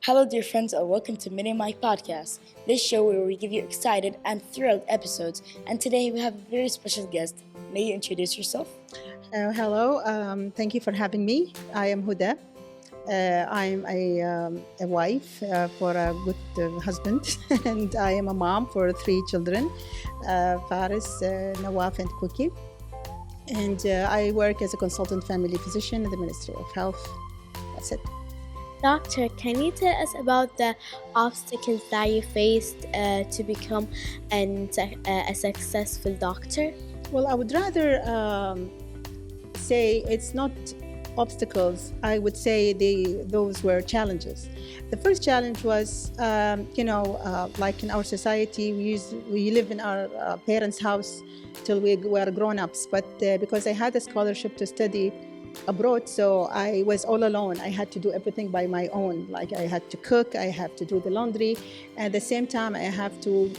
Hello, dear friends, and welcome to Mini My Podcast, this show where we give you excited and thrilled episodes. And today we have a very special guest. May you introduce yourself? Hello, thank you for having me. I am Huda. I'm a wife for a good husband, and I am a mom for 3 children, Faris, Nawaf, and Cookie. And I work as a consultant family physician in the Ministry of Health. That's it. Doctor, can you tell us about the obstacles that you faced to become a successful doctor? Well, I would rather say it's not obstacles. I would say those were challenges. The first challenge was, like in our society, we live in our parents' house till we were grown-ups. But because I had a scholarship to study abroad, so I was all alone. I had to do everything by my own. Like I had to cook, I have to do the laundry. At the same time, I have to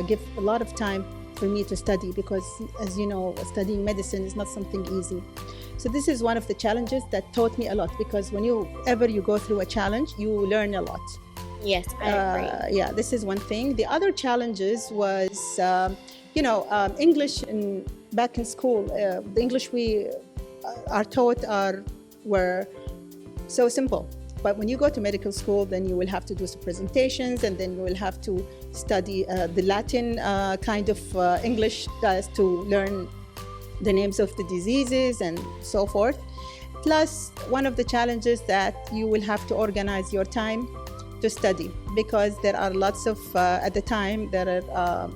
give a lot of time for me to study because, as you know, studying medicine is not something easy. So this is one of the challenges that taught me a lot, because whenever you go through a challenge, you learn a lot. Yes, I agree. Yeah, this is one thing. The other challenges was, English back in school. The English we are taught were so simple. But when you go to medical school, then you will have to do some presentations, and then you will have to study the Latin kind of English to learn the names of the diseases and so forth. Plus, one of the challenges that you will have to organize your time to study, because there are lots of, at the time, there are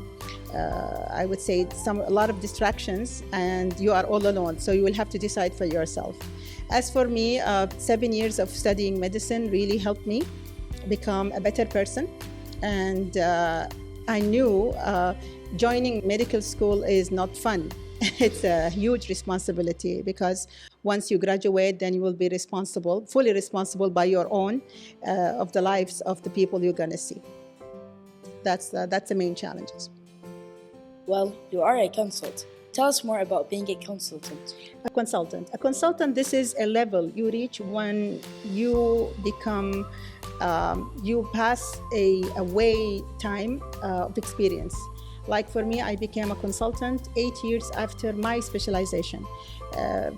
I would say a lot of distractions, and you are all alone, so you will have to decide for yourself. As for me, 7 years of studying medicine really helped me become a better person, and I knew joining medical school is not fun. It's a huge responsibility, because once you graduate, then you will be fully responsible by your own of the lives of the people you're going to see. That's the main challenges. Well, you are a consultant. Tell us more about being a consultant. A consultant, this is a level you reach when you become, you pass a way time of experience. Like for me, I became a consultant 8 years after my specialization,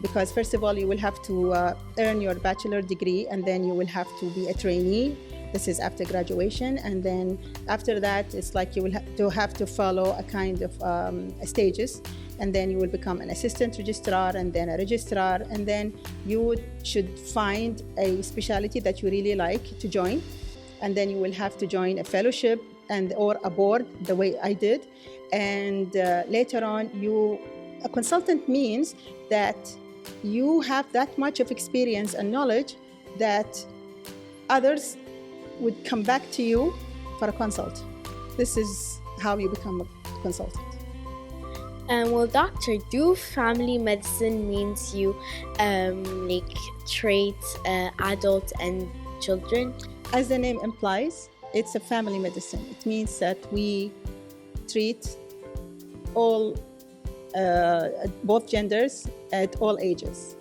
because first of all, you will have to earn your bachelor degree, and then you will have to be a trainee. This is after graduation, and then after that, it's like you will have to follow a kind of stages, and then you will become an assistant registrar, and then a registrar, and then you should find a specialty that you really like to join, and then you will have to join a fellowship or a board, the way I did, and later on, a consultant means that you have that much of experience and knowledge that others would come back to you for a consult. This is how you become a consultant. Well, doctor, do family medicine means you treat adults and children? As the name implies, it's a family medicine. It means that we treat all, both genders at all ages.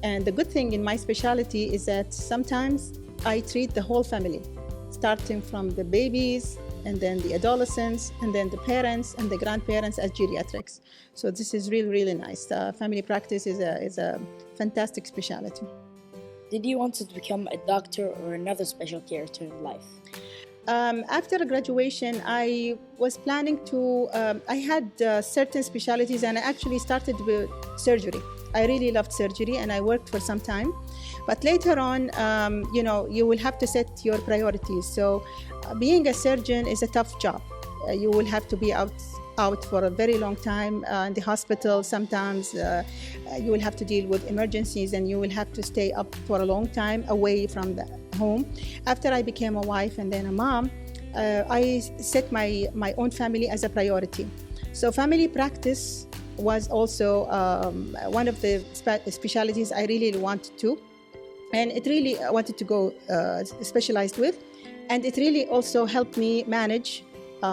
And the good thing in my specialty is that sometimes I treat the whole family, starting from the babies, and then the adolescents, and then the parents and the grandparents as geriatrics. So this is really, really nice. Family practice is a fantastic specialty. Did you want to become a doctor or another special character in life? After graduation, I was planning to, I had certain specialties, and I actually started with surgery. I really loved surgery, and I worked for some time. But later on, you will have to set your priorities. So being a surgeon is a tough job. You will have to be out for a very long time in the hospital. Sometimes you will have to deal with emergencies, and you will have to stay up for a long time away from the home. After I became a wife and then a mom, I set my own family as a priority. So family practice was also one of the specialties I really wanted to, and it really wanted to go specialized with, and it really also helped me manage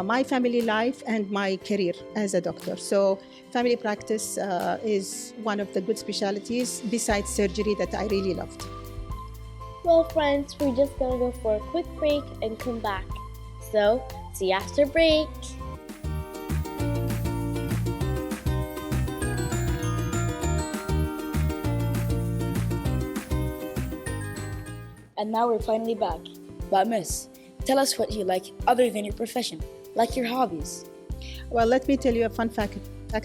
my family life and my career as a doctor. So family practice is one of the good specialties besides surgery that I really loved. Well, friends, we're just gonna go for a quick break and come back. So, see you after break. And now we're finally back. But Miss, tell us what you like other than your profession, like your hobbies. Well, let me tell you a fun fact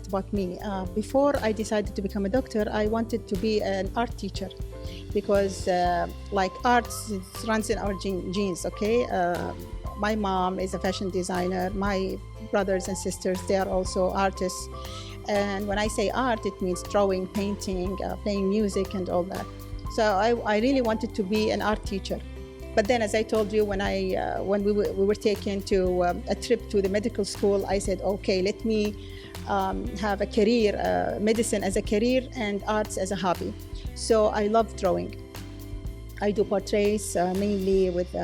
about me. Before I decided to become a doctor, I wanted to be an art teacher because like arts, it runs in our genes, okay? My mom is a fashion designer. My brothers and sisters, they are also artists. And when I say art, it means drawing, painting, playing music and all that. So I really wanted to be an art teacher. But then, as I told you, when we were taken to a trip to the medical school, I said, okay, let me have a career, medicine as a career and arts as a hobby. So I love drawing. I do portraits mainly with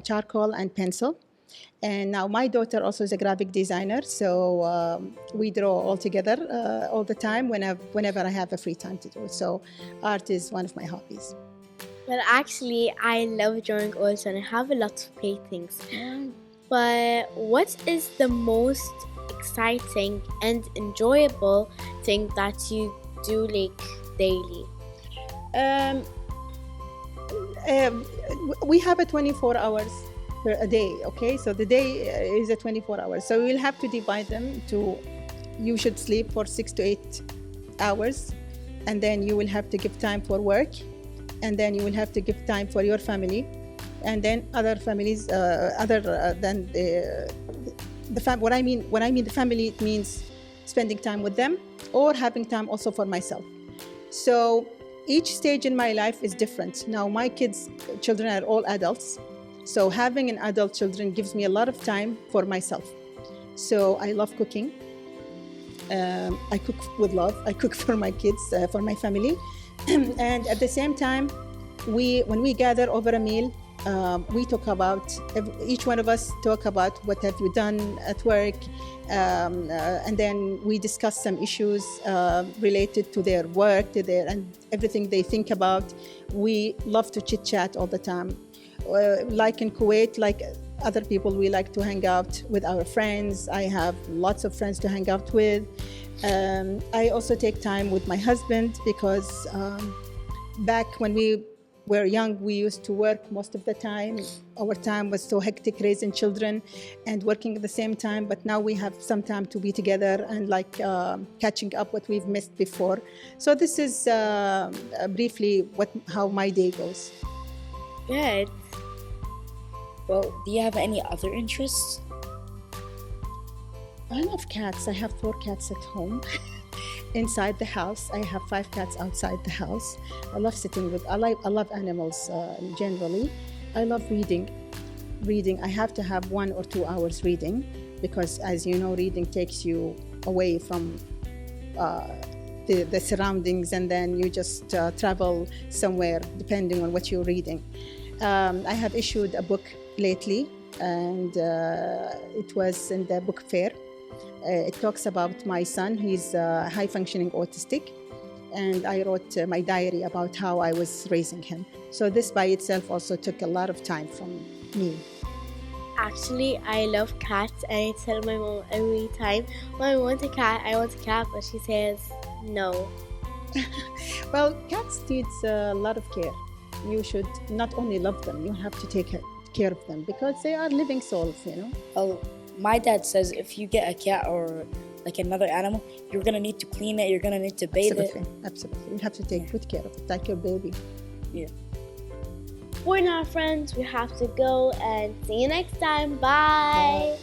charcoal and pencil. And now my daughter also is a graphic designer, so we draw all together all the time whenever I have a free time to do it. So art is one of my hobbies. Well, actually, I love drawing also, and I have a lot of paintings. But what is the most exciting and enjoyable thing that you do like daily? We have a 24 hours per a day, okay? So the day is a 24 hours. So we'll have to divide them to, you should sleep for 6 to 8 hours, and then you will have to give time for work, and then you will have to give time for your family, and then other families, than the family. When I mean the family, it means spending time with them or having time also for myself. So each stage in my life is different. Now my children are all adults. So having an adult children gives me a lot of time for myself. So I love cooking. I cook with love. I cook for my kids, for my family. And at the same time, when we gather over a meal, we talk about, each one of us talk about what have you done at work, and then we discuss some issues related to their work, and everything they think about. We love to chit chat all the time. Like in Kuwait, like other people, we like to hang out with our friends. I have lots of friends to hang out with. I also take time with my husband because back when we were young, we used to work most of the time. Our time was so hectic raising children and working at the same time, but now we have some time to be together and like catching up what we've missed before. So this is briefly how my day goes. Good. Well, do you have any other interests? I love cats. I have 4 cats at home. Inside the house, I have 5 cats outside the house. I love I love animals generally. I love reading. I have to have 1 or 2 hours reading because, as you know, reading takes you away from the surroundings, and then you just travel somewhere depending on what you're reading. I have issued a book lately, and it was in the book fair. It talks about my son. He's high-functioning autistic, and I wrote my diary about how I was raising him. So this by itself also took a lot of time from me. Actually, I love cats, and I tell my mom every time, "Mom, I want a cat," but she says no. Well, cats need a lot of care. You should not only love them, you have to take care of them because they are living souls, you know. Oh, my dad says if you get a cat or like another animal, you're gonna need to clean it, you're gonna need to bathe it. Absolutely. You have to take good care of it, like your baby. Yeah. For now, friends, we have to go, and see you next time. Bye.